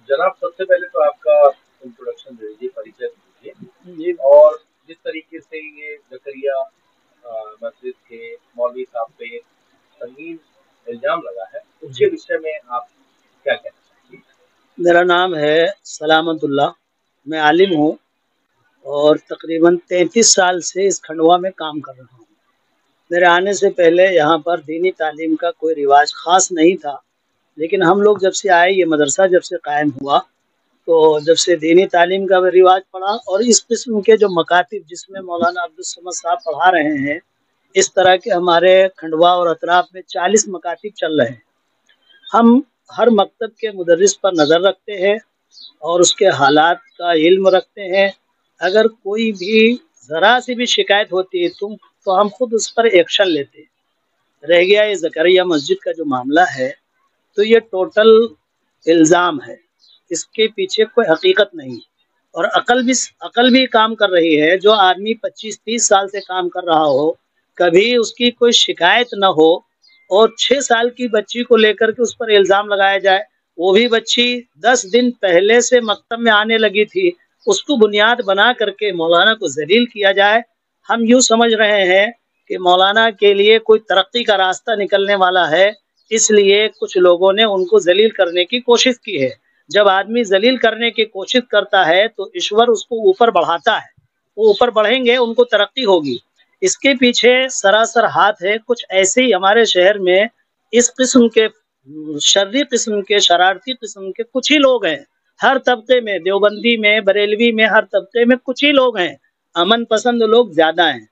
जनाब, सबसे पहले तो आपका इंट्रोडक्शन दे दीजिए, परिचय दीजिए। और जिस तरीके से ये जकरिया मस्जिद के मौलवी साहब पे संगीन इल्जाम लगा है, उसके विषय में आप क्या कहना चाहेंगे? मेरा नाम है सलामतुल्लाह, मैं आलिम हूँ और तकरीबन 33 साल से इस खंडवा में काम कर रहा हूँ। मेरे आने से पहले यहाँ पर दीनी तालीम का कोई रिवाज ख़ास नहीं था, लेकिन हम लोग जब से आए, ये मदरसा जब से कायम हुआ, तो जब से दीनी तालीम का रिवाज पड़ा और इस किस्म के जो मकातिब जिसमें मौलाना अब्दुल समद साहब पढ़ा रहे हैं, इस तरह के हमारे खंडवा और अतराफ में 40 मकातिब चल रहे हैं। हम हर मकतब के मुदर्रिस पर नज़र रखते हैं और उसके हालात का इल्म रखते हैं। अगर कोई भी ज़रा सी भी शिकायत होती है तो हम खुद उस पर एक्शन लेते हैं। रह गया ये जकरिया मस्जिद का जो मामला है, तो ये टोटल इल्ज़ाम है, इसके पीछे कोई हकीकत नहीं। और अकल भी काम कर रही है। जो आदमी 25-30 साल से काम कर रहा हो, कभी उसकी कोई शिकायत न हो और 6 साल की बच्ची को लेकर के उस पर इल्ज़ाम लगाया जाए, वो भी बच्ची 10 दिन पहले से मकतब में आने लगी थी, उसको बुनियाद बना करके मौलाना को जलील किया जाए। हम यूँ समझ रहे हैं कि मौलाना के लिए कोई तरक्की का रास्ता निकलने वाला है, इसलिए कुछ लोगों ने उनको जलील करने की कोशिश की है। जब आदमी जलील करने की कोशिश करता है तो ईश्वर उसको ऊपर बढ़ाता है, वो ऊपर बढ़ेंगे, उनको तरक्की होगी। इसके पीछे सरासर हाथ है। कुछ ऐसे ही हमारे शहर में इस किस्म के शर्री किस्म के, शरारती किस्म के कुछ ही लोग हैं। हर तबके में, देवबंदी में, बरेलवी में, हर तबके में कुछ ही लोग हैं। अमन पसंद लोग ज़्यादा हैं।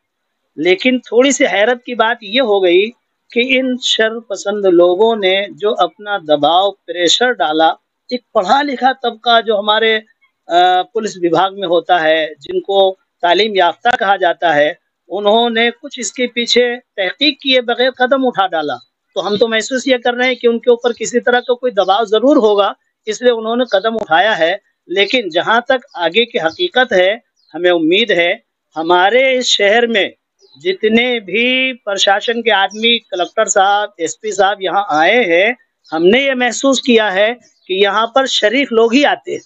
लेकिन थोड़ी सी हैरत की बात ये हो गई कि इन शर पसंद लोगों ने जो अपना दबाव, प्रेशर डाला, एक पढ़ा लिखा तबका जो हमारे पुलिस विभाग में होता है, जिनको तालीम याफ्ता कहा जाता है, उन्होंने कुछ इसके पीछे तहकीक किए बगैर कदम उठा डाला। तो हम तो महसूस ये कर रहे हैं कि उनके ऊपर किसी तरह का कोई दबाव ज़रूर होगा, इसलिए उन्होंने कदम उठाया है। लेकिन जहाँ तक आगे की हकीकत है, हमें उम्मीद है हमारे इस शहर में जितने भी प्रशासन के आदमी, कलेक्टर साहब, एसपी साहब यहाँ आए हैं, हमने ये महसूस किया है कि यहाँ पर शरीफ लोग ही आते हैं।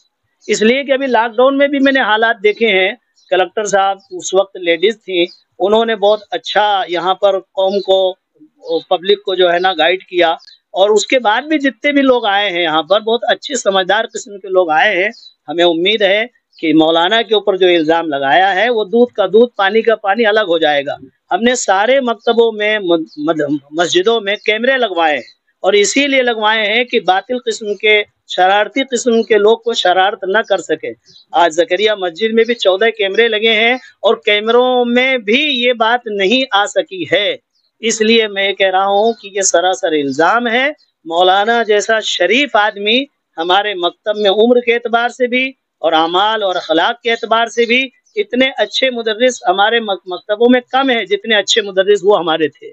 इसलिए कि अभी लॉकडाउन में भी मैंने हालात देखे हैं। कलेक्टर साहब उस वक्त लेडीज़ थी, उन्होंने बहुत अच्छा यहाँ पर कौम को, पब्लिक को जो है ना गाइड किया। और उसके बाद भी जितने भी लोग आए हैं यहाँ पर, बहुत अच्छे समझदार किस्म के लोग आए हैं। हमें उम्मीद है कि मौलाना के ऊपर जो इल्ज़ाम लगाया है, वो दूध का दूध, पानी का पानी अलग हो जाएगा। हमने सारे मकतबों में, मस्जिदों में कैमरे लगवाए हैं और इसीलिए लगवाए हैं कि बातिल किस्म के, शरारती किस्म के लोग को शरारत न कर सके। आज जकरिया मस्जिद में भी 14 कैमरे लगे हैं और कैमरों में भी ये बात नहीं आ सकी है। इसलिए मैं कह रहा हूँ कि ये सरासर इल्ज़ाम है। मौलाना जैसा शरीफ आदमी हमारे मकतब में उम्र के एतबार से भी और अमाल और अखलाक के एतबार से भी इतने अच्छे मुदर्रिस हमारे मकतबों में कम है जितने अच्छे मुदर्रिस वो हमारे थे।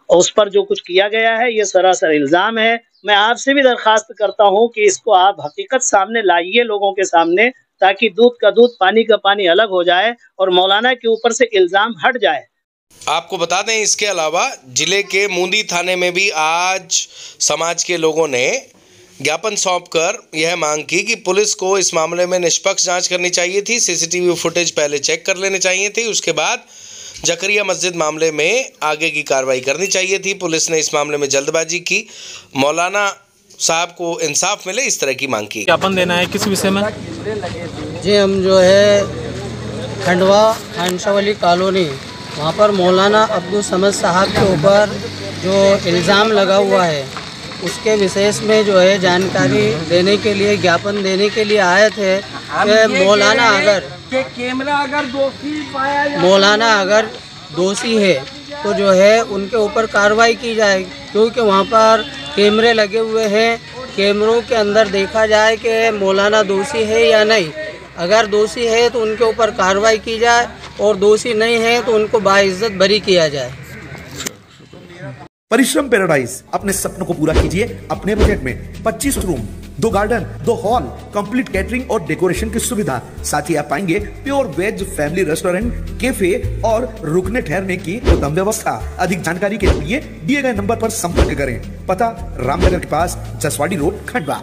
और उस पर जो कुछ किया गया है, ये सरासर इल्ज़ाम है। मैं आपसे भी दरख्वास्त करता हूँ कि इसको आप हकीकत सामने लाइए लोगों के सामने, ताकि दूध का दूध, पानी का पानी अलग हो जाए और मौलाना के ऊपर से इल्ज़ाम हट जाए। आपको बता दें, इसके अलावा जिले के मूंदी थाने में भी आज समाज के लोगों ने ज्ञापन सौंपकर यह मांग की कि पुलिस को इस मामले में निष्पक्ष जांच करनी चाहिए थी, सीसीटीवी फुटेज पहले चेक कर लेने चाहिए थे, उसके बाद जकरिया मस्जिद मामले में आगे की कार्रवाई करनी चाहिए थी। पुलिस ने इस मामले में जल्दबाजी की, मौलाना साहब को इंसाफ मिले, इस तरह की मांग की। ज्ञापन देना है किस विषय में? जी, हम जो है खंडवा खानशाह वाली कॉलोनी, वहाँ पर मौलाना अब्दुल समद साहब के ऊपर जो इल्ज़ाम लगा हुआ है, उसके विशेष में जो है जानकारी देने के लिए, ज्ञापन देने के लिए आए थे कि मौलाना अगर दोषी है तो जो है उनके ऊपर कार्रवाई की जाए, क्योंकि वहाँ पर कैमरे लगे हुए हैं। कैमरों के अंदर देखा जाए कि मौलाना दोषी है या नहीं। अगर दोषी है तो उनके ऊपर कार्रवाई की जाए और दोषी नहीं है तो उनको बाइज्जत बरी किया जाए। परिश्रम पैराडाइज, अपने सपनों को पूरा कीजिए अपने बजट में। 25 room, 2 garden, 2 hall, complete catering और डेकोरेशन की सुविधा, साथ ही आप पाएंगे pure veg family restaurant, cafe और रुकने ठहरने की उत्तम व्यवस्था। अधिक जानकारी के लिए दिए गए नंबर पर संपर्क करें। पता रामनगर के पास जसवाड़ी रोड, खंडवा।